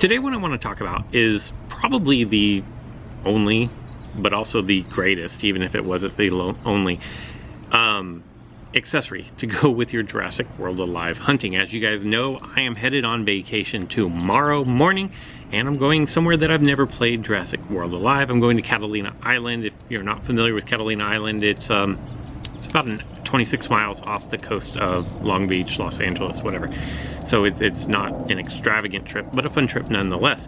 Today what I want to talk about is probably the only, but also the greatest, even if it wasn't the only, accessory to go with your Jurassic World Alive hunting. As you guys know, I am headed on vacation tomorrow morning, and I'm going somewhere that I've never played Jurassic World Alive. I'm going to Catalina Island. If you're not familiar with Catalina Island, it's about 26 miles off the coast of Long Beach, Los Angeles, whatever. So it's not an extravagant trip, but a fun trip nonetheless.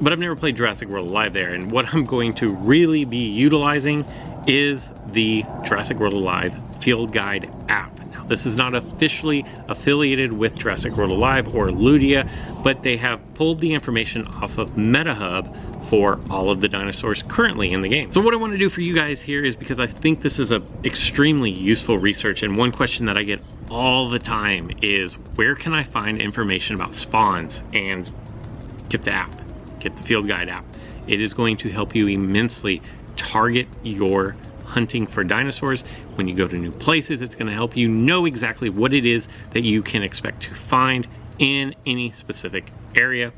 But I've never played Jurassic World Alive there, and what I'm going to really be utilizing is the Jurassic World Alive Field Guide app. Now, this is not officially affiliated with Jurassic World Alive or Ludia, but they have pulled the information off of MetaHub for all of the dinosaurs currently in the game. So what I want to do for you guys here is, because I think this is a extremely useful research, and one question that I get all the time is, where can I find information about spawns? And get the app, get the Field Guide app. It is going to help you immensely target your hunting for dinosaurs. When you go to new places, it's going to help you know exactly what it is that you can expect to find in any specific area.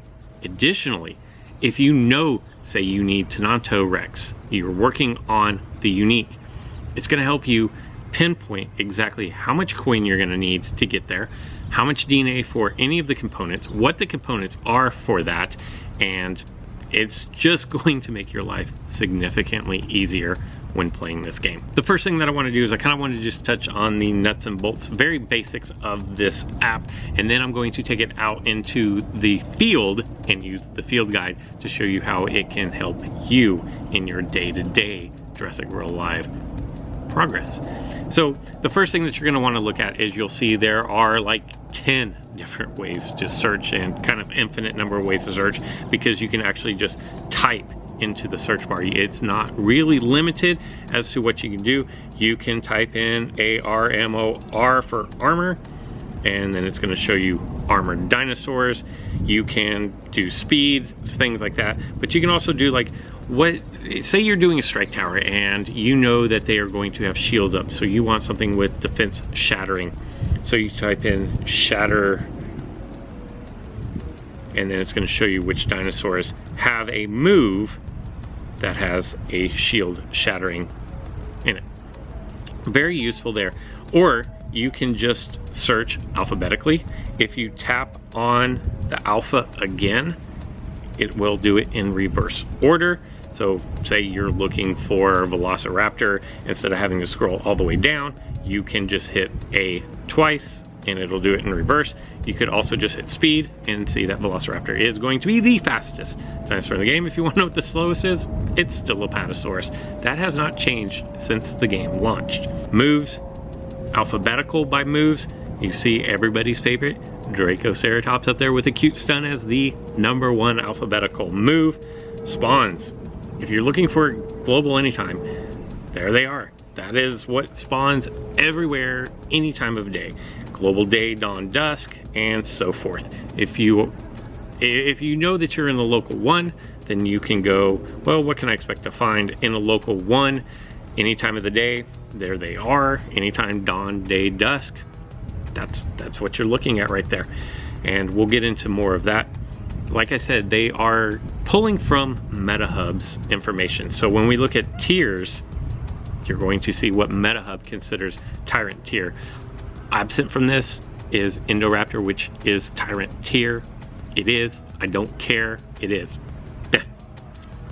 Additionally, if you know, say you need Tenanto Rex, you're working on the unique, it's going to help you pinpoint exactly how much coin you're going to need to get there, how much DNA for any of the components, what the components are for that, and it's just going to make your life significantly easier when playing this game. The first thing that I want to do is I kind of want to just touch on the nuts and bolts, very basics of this app, and then I'm going to take it out into the field and use the field guide to show you how it can help you in your day-to-day Jurassic World Alive progress. So the first thing that you're going to want to look at is, you'll see there are like 10 different ways to search, and kind of infinite number of ways to search, because you can actually just type into the search bar. It's not really limited as to what you can do. You can type in ARMOR for armor, and then it's going to show you armored dinosaurs. You can do speed, things like that, but you can also do like, say you're doing a strike tower and you know that they are going to have shields up, so you want something with defense shattering. So you type in shatter, and then it's going to show you which dinosaurs have a move that has a shield shattering in it. Very useful there. Or you can just search alphabetically. If you tap on the alpha again, it will do it in reverse order. So say you're looking for Velociraptor, instead of having to scroll all the way down, you can just hit A twice and it'll do it in reverse. You could also just hit speed and see that Velociraptor is going to be the fastest dinosaur in the game. If you want to know what the slowest is, it's still Apatosaurus. That has not changed since the game launched. Moves, alphabetical by moves. You see everybody's favorite Dracoceratops up there with a cute stun as the #1 alphabetical move. Spawns. If you're looking for global anytime, there they are. That is what spawns everywhere, any time of day. Global day, dawn, dusk, and so forth. If you know that you're in the local 1, then you can go, well, what can I expect to find in a local 1? Any time of the day, there they are. Anytime, dawn, day, dusk. That's what you're looking at right there. And we'll get into more of that. Like I said, they are pulling from MetaHub's information. So when we look at tiers, you're going to see what MetaHub considers Tyrant tier. Absent from this is Indoraptor, which is Tyrant tier. It is. I don't care. It is.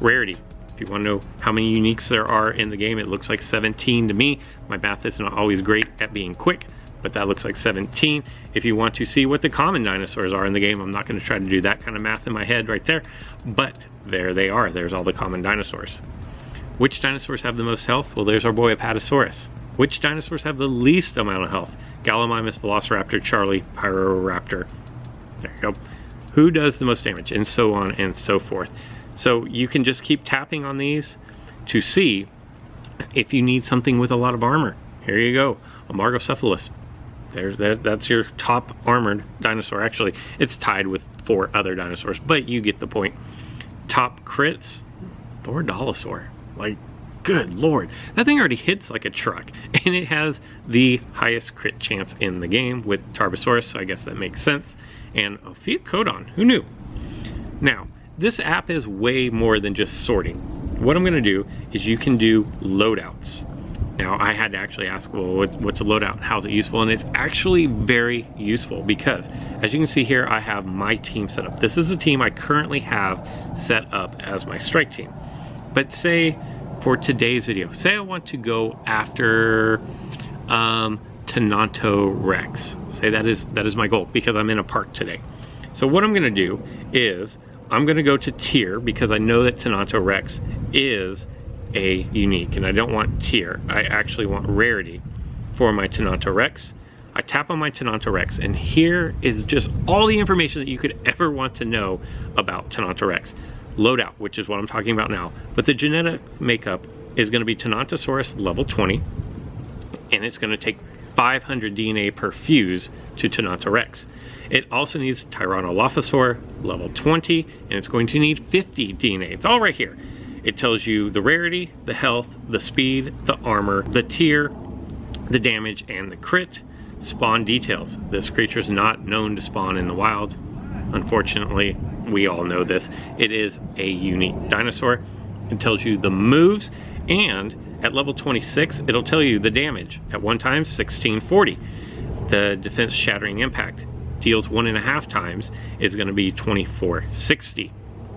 Rarity. If you want to know how many uniques there are in the game, it looks like 17 to me. My math is not always great at being quick, but that looks like 17. If you want to see what the common dinosaurs are in the game, I'm not going to try to do that kind of math in my head right there, but there they are. There's all the common dinosaurs. Which dinosaurs have the most health? Well, there's our boy Apatosaurus. Which dinosaurs have the least amount of health? Gallimimus, Velociraptor, Charlie, Pyroraptor. There you go. Who does the most damage? And so on and so forth. So you can just keep tapping on these to see if you need something with a lot of armor. Here you go. Amargocephalus. That's your top armored dinosaur. Actually, it's tied with 4 other dinosaurs, but you get the point. Top crits, Lordalosaur. Like, good lord, that thing already hits like a truck, and it has the highest crit chance in the game with Tarbosaurus, so I guess that makes sense. And Ophiocodon, who knew? Now, this app is way more than just sorting. What I'm gonna do is you can do loadouts. Now, I had to actually ask, well, what's a loadout? How's it useful? And it's actually very useful because, as you can see here, I have my team set up. This is a team I currently have set up as my strike team. But say, for today's video, say I want to go after Tenanto Rex. Say that is my goal because I'm in a park today. So what I'm gonna do is, I'm gonna go to tier because I know that Tenanto Rex is a unique, and I don't want tier. I actually want rarity for my Tenanto Rex. I tap on my Tenanto Rex, and here is just all the information that you could ever want to know about Tenanto Rex. Loadout, which is what I'm talking about now, but the genetic makeup is going to be Tenontosaurus level 20, and it's going to take 500 DNA per fuse to Tenanto Rex. It also needs Tyrannolophosaur level 20, and it's going to need 50 DNA. It's all right here. It tells you the rarity, the health, the speed, the armor, the tier, the damage, and the crit. Spawn details. This creature is not known to spawn in the wild. Unfortunately, we all know this. It is a unique dinosaur. It tells you the moves, and at level 26, it'll tell you the damage. At 1 time, 1640. The defense shattering impact deals 1.5 times is going to be 2460.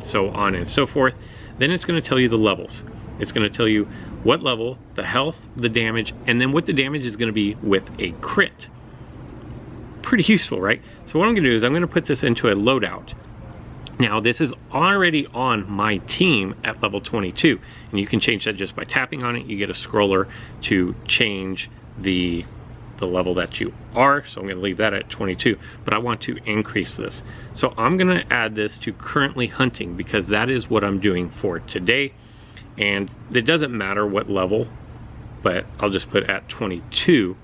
So on and so forth. Then it's going to tell you the levels. It's going to tell you what level, the health, the damage, and then what the damage is going to be with a crit. Pretty useful, right? So what I'm going to do is I'm going to put this into a loadout. Now this is already on my team at level 22, and you can change that just by tapping on it. You get a scroller to change the level that you are, so I'm going to leave that at 22, but I want to increase this. So I'm going to add this to currently hunting because that is what I'm doing for today, and it doesn't matter what level, but I'll just put at 22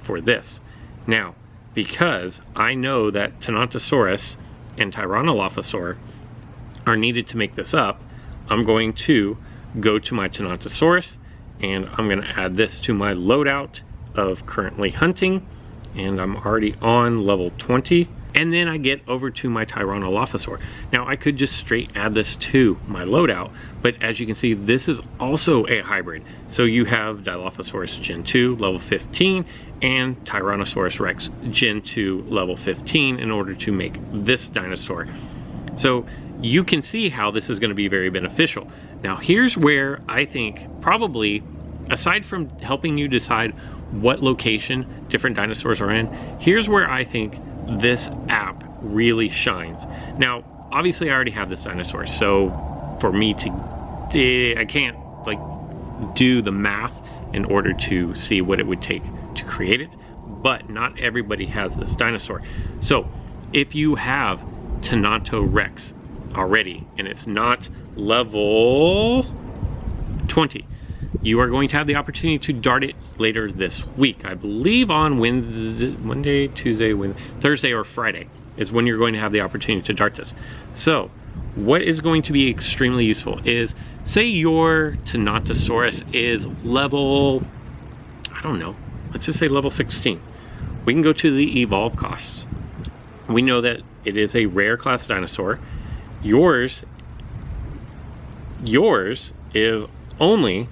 for this. Now, because I know that Tenontosaurus and Tyrannolophosaur are needed to make this up, I'm going to go to my Tenontosaurus, and I'm going to add this to my loadout of currently hunting, and I'm already on level 20, and then I get over to my Tyrannolophosaur. Now I could just straight add this to my loadout, but as you can see, this is also a hybrid. So you have Dilophosaurus Gen 2 level 15 and Tyrannosaurus Rex Gen 2 level 15 in order to make this dinosaur. So you can see how this is going to be very beneficial. Now here's where I think probably, aside from helping you decide what location different dinosaurs are in, here's where I think this app really shines. Now, obviously I already have this dinosaur, so for me to, I can't like do the math in order to see what it would take to create it, but not everybody has this dinosaur. So if you have Tenanto Rex already and it's not level 20, you are going to have the opportunity to dart it later this week. I believe on Wednesday, Tuesday, Thursday or Friday is when you're going to have the opportunity to dart this. So what is going to be extremely useful is, say your Tenontosaurus is level, I don't know, let's just say level 16. We can go to the evolve costs. We know that it is a rare class dinosaur. Yours is only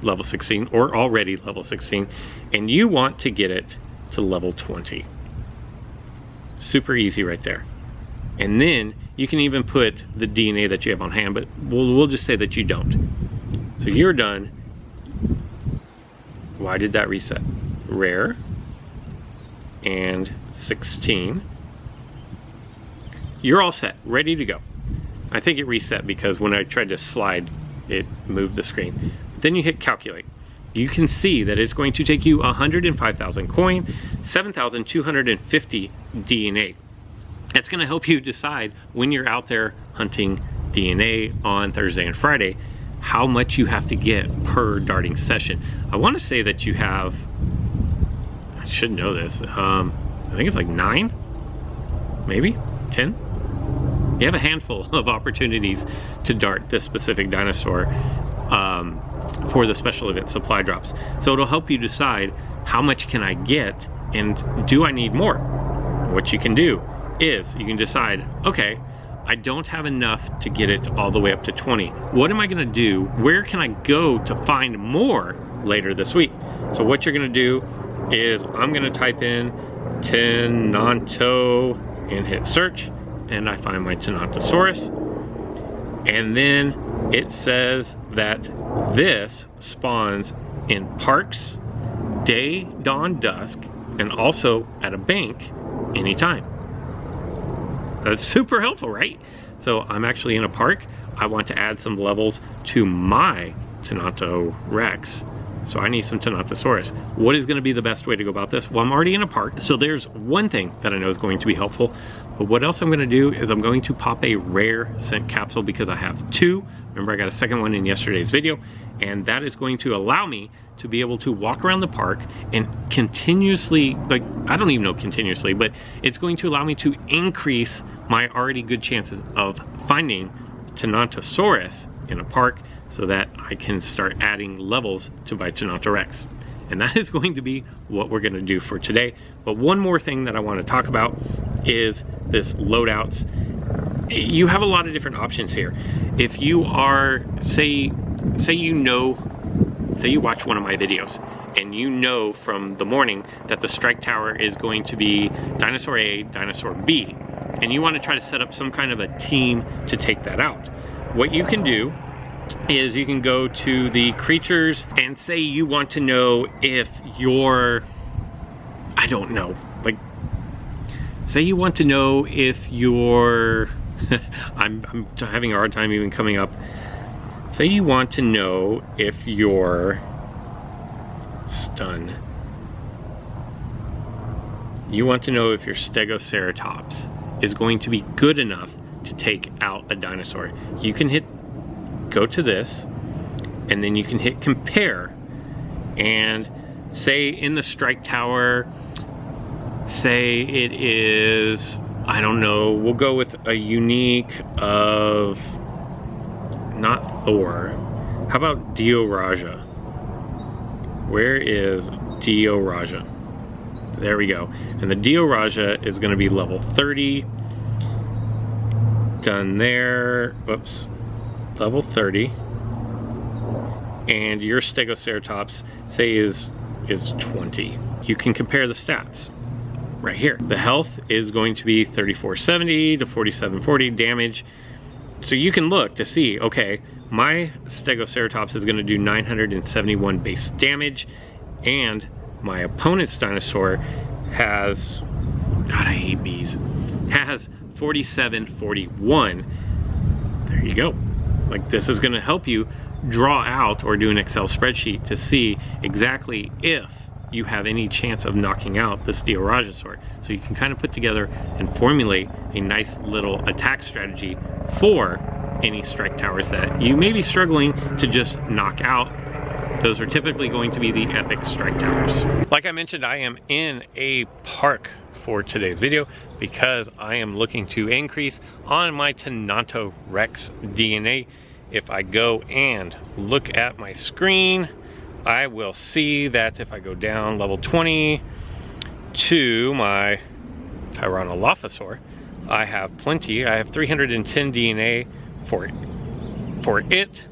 level 16 or already level 16, and you want to get it to level 20. Super easy right there. And then you can even put the DNA that you have on hand, but we'll just say that you don't. So you're done. Why did that reset? Rare and 16. You're all set, ready to go. I think it reset because when I tried to slide, it moved the screen. Then you hit calculate. You can see that it's going to take you 105,000 coin, 7,250 DNA. That's going to help you decide when you're out there hunting DNA on Thursday and Friday, how much you have to get per darting session. I want to say that you have, I should know this, I think it's like 9, maybe 10. You have a handful of opportunities to dart this specific dinosaur for the special event supply drops. So it'll help you decide how much can I get and do I need more? What you can do is you can decide, okay, I don't have enough to get it all the way up to 20. What am I gonna do? Where can I go to find more later this week? So what you're gonna do is I'm gonna type in Tenonto and hit search, and I find my Tenontosaurus. And then it says that this spawns in parks, day, dawn, dusk, and also at a bank anytime. That's super helpful, right? So I'm actually in a park. I want to add some levels to my Tenonto Rex. So I need some Tenontosaurus. What is gonna be the best way to go about this? Well, I'm already in a park, so there's one thing that I know is going to be helpful. But what else I'm gonna do is I'm going to pop a rare scent capsule because I have 2. Remember, I got a second one in yesterday's video, and that is going to allow me to be able to walk around the park and continuously, like, I don't even know continuously, but it's going to allow me to increase my already good chances of finding Tenontosaurus in a park, so that I can start adding levels to my Tenonto Rex. And that is going to be what we're gonna do for today. But one more thing that I wanna talk about is this loadouts. You have a lot of different options here. If you are, say you watch one of my videos and you know from the morning that the strike tower is going to be dinosaur A, dinosaur B, and you wanna try to set up some kind of a team to take that out. What you can do is you can go to the creatures and say you want to know if you're, I don't know, like, say you want to know if you're, I'm having a hard time even coming up. Say you want to know if your stun, you want to know if your Stegoceratops is going to be good enough to take out a dinosaur. You can go to this, and then you can hit compare, and say in the strike tower, say it is, I don't know, we'll go with a unique of, not Thor, how about Dioraja? Where is Dioraja? There we go. And the Dioraja is going to be level 30. Done there. Whoops. Level 30. And your Stegoceratops, say, is 20. You can compare the stats right here. The health is going to be 3470 to 4740 damage. So you can look to see, okay, my Stegoceratops is going to do 971 base damage, and my opponent's dinosaur has, God, I hate bees, has 4741. There you go. Like, this is going to help you draw out or do an Excel spreadsheet to see exactly if you have any chance of knocking out this Diorajasaur. So you can kind of put together and formulate a nice little attack strategy for any strike towers that you may be struggling to just knock out. Those are typically going to be the epic strike towers. Like I mentioned, I am in a park for today's video because I am looking to increase on my Tenonto Rex DNA. If I go and look at my screen, I will see that if I go down level 20 to my Tyrannolophosaur, I have plenty. I have 310 DNA for it,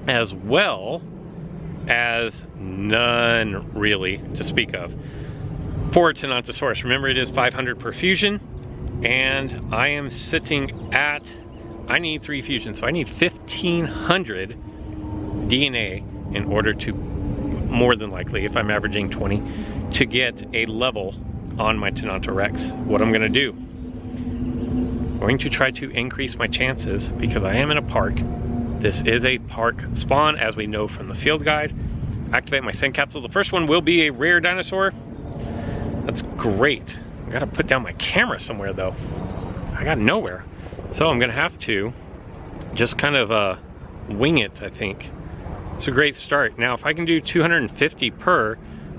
as well as none really to speak of for Tenontosaurus. Remember, it is 500 per fusion, and I am sitting at, I need 3 fusions, so I need 1500 DNA in order to, more than likely, if I'm averaging 20, to get a level on my Tenonto Rex. What I'm gonna do, I'm going to try to increase my chances because I am in a park. This is a park spawn, as we know from the field guide. Activate my scent capsule. The first one will be a rare dinosaur. That's great. I gotta put down my camera somewhere though. I got nowhere. So I'm gonna have to just kind of wing it, I think. It's a great start. Now, if I can do 250 per,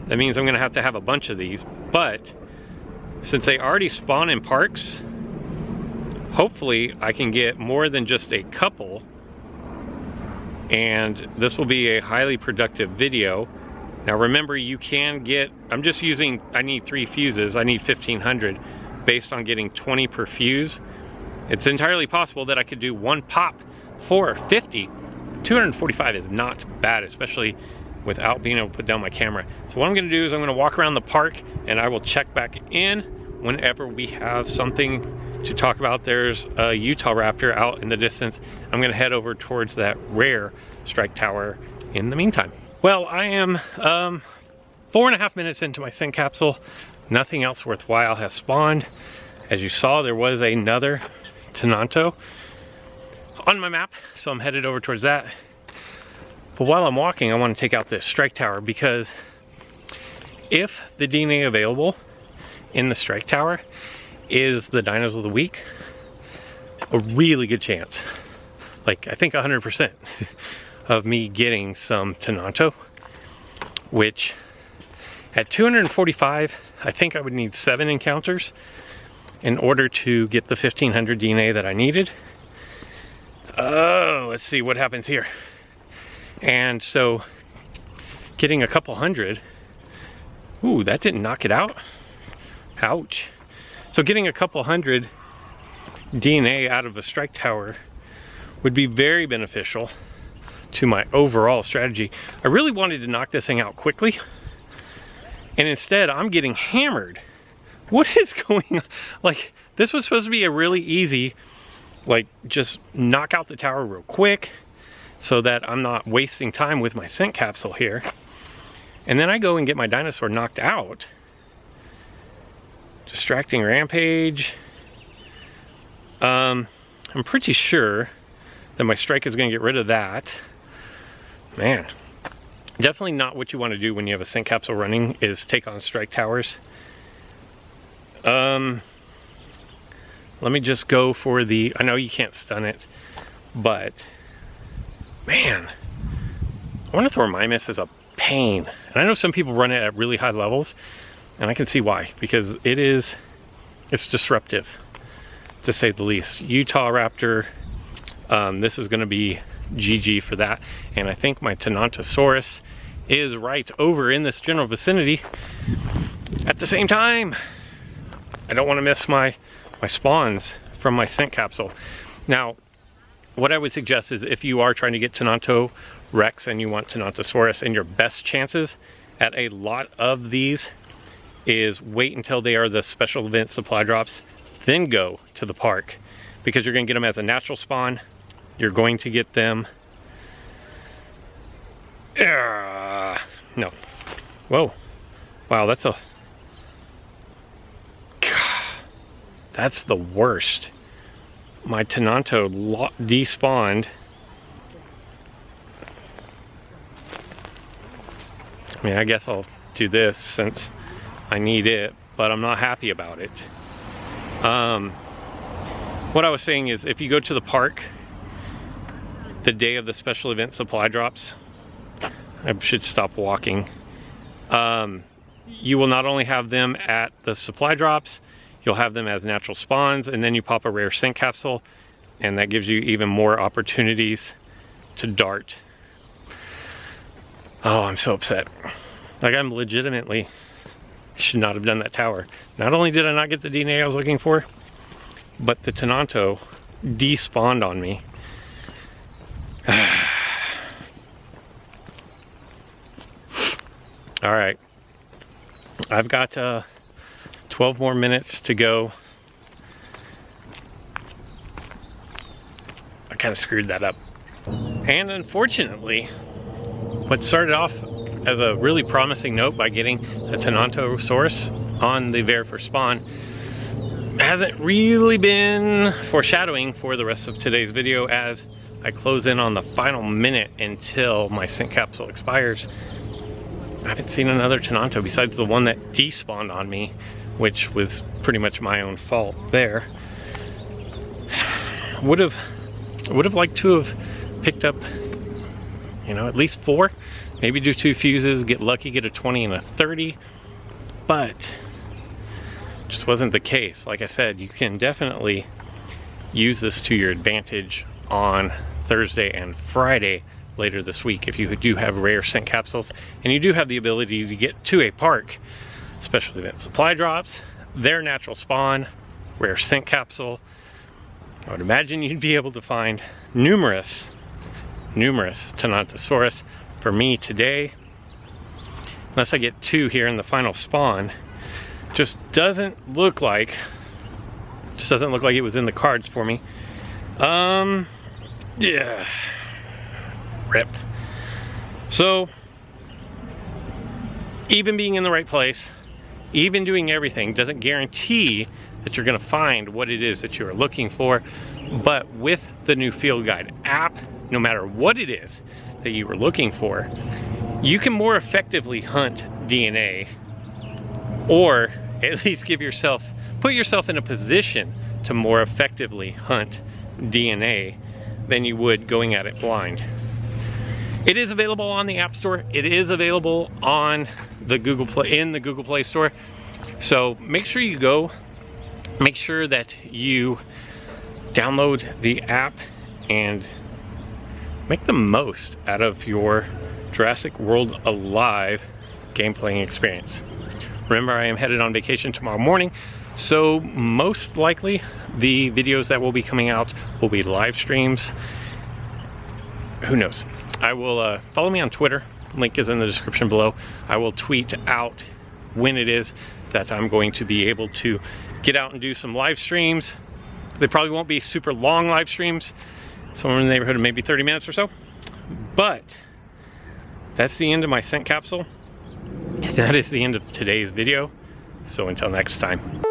that means I'm gonna have to have a bunch of these. But since they already spawn in parks, hopefully I can get more than just a couple, and this will be a highly productive video. Now remember, you can get, I'm just using, I need 3 fuses, I need 1500 based on getting 20 per fuse. it's entirely possible that I could do one pop for 50. 245 is not bad, especially without being able to put down my camera. So what I'm gonna do is I'm gonna walk around the park and I will check back in whenever we have something to talk about. There's a Utah raptor out in the distance. I'm gonna head over towards that rare strike tower in the meantime. Well, I am 4.5 minutes into my scent capsule. Nothing else worthwhile has spawned. As you saw, there was another Tenanto on my map, so I'm headed over towards that. But while I'm walking, I want to take out this strike tower, because if the DNA available in the strike tower is the dinos of the week, a really good chance, like I think 100% of me getting some Tenanto, which at 245, I think I would need 7 encounters in order to get the 1500 DNA that I needed. Oh, let's see what happens here. And so getting a couple hundred, ooh, that didn't knock it out. Ouch. So getting a couple hundred DNA out of a strike tower would be very beneficial to my overall strategy. I really wanted to knock this thing out quickly, and instead I'm getting hammered. What is going on? Like, this was supposed to be a really easy, like, just knock out the tower real quick so that I'm not wasting time with my scent capsule here. And then I go and get my dinosaur knocked out. Distracting rampage. I'm pretty sure that my strike is going to get rid of that. Man, definitely not what you want to do when you have a scent capsule running, is take on strike towers. Let me just go for the, I know you can't stun it, but man, I want to throw Mimus as a pain. And I know some people run it at really high levels, and I can see why, because it's disruptive, to say the least. Utah Raptor, this is going to be GG for that. And I think my Tenantosaurus is right over in this general vicinity. At the same time, I don't want to miss my spawns from my scent capsule. Now, what I would suggest is, if you are trying to get Tenanto Rex and you want Tenantosaurus, and your best chances at a lot of these is wait until they are the special event supply drops, then go to the park, because you're going to get them as a natural spawn. You're going to get them. No. Whoa. Wow, that's the worst. My Tenanto despawned. I mean, I guess I'll do this since I need it, but I'm not happy about it. What I was saying is, if you go to the park the day of the special event supply drops, I should stop walking. You will not only have them at the supply drops, you'll have them as natural spawns, and then you pop a rare scent capsule, and that gives you even more opportunities to dart. Oh, I'm so upset. Like, I'm legitimately should not have done that tower. Not only did I not get the DNA I was looking for, but the Tenanto despawned on me. All right, I've got 12 more minutes to go. I kind of screwed that up. And unfortunately, what started off as a really promising note by getting a Tenantosaurus on the very first spawn hasn't really been foreshadowing for the rest of today's video, as I close in on the final minute until my scent capsule expires. I haven't seen another Tenanto besides the one that despawned on me, which was pretty much my own fault there. Would have liked to have picked up, you know, at least 4. Maybe do 2 fuses, get lucky, get a 20 and a 30, but just wasn't the case. Like I said, you can definitely use this to your advantage on Thursday and Friday later this week if you do have rare scent capsules and you do have the ability to get to a park. Special event supply drops, their natural spawn, rare scent capsule. I would imagine you'd be able to find numerous Tenontosaurus. For me today, unless I get 2 here in the final spawn, just doesn't look like it was in the cards for me. Yeah, rip. So even being in the right place, even doing everything, doesn't guarantee that you're going to find what it is that you are looking for. But with the new field guide app, no matter what it is that you were looking for, you can more effectively hunt DNA, or at least put yourself in a position to more effectively hunt DNA than you would going at it blind. It is available on the App Store. It is available on the Google Play Store. So make sure you go. Make sure that you download the app and make the most out of your Jurassic World Alive game-playing experience. Remember, I am headed on vacation tomorrow morning, so most likely the videos that will be coming out will be live streams. Who knows? I will follow me on Twitter. Link is in the description below. I will tweet out when it is that I'm going to be able to get out and do some live streams. They probably won't be super long live streams, somewhere in the neighborhood of maybe 30 minutes or so. But that's the end of my scent capsule. That is the end of today's video. So until next time.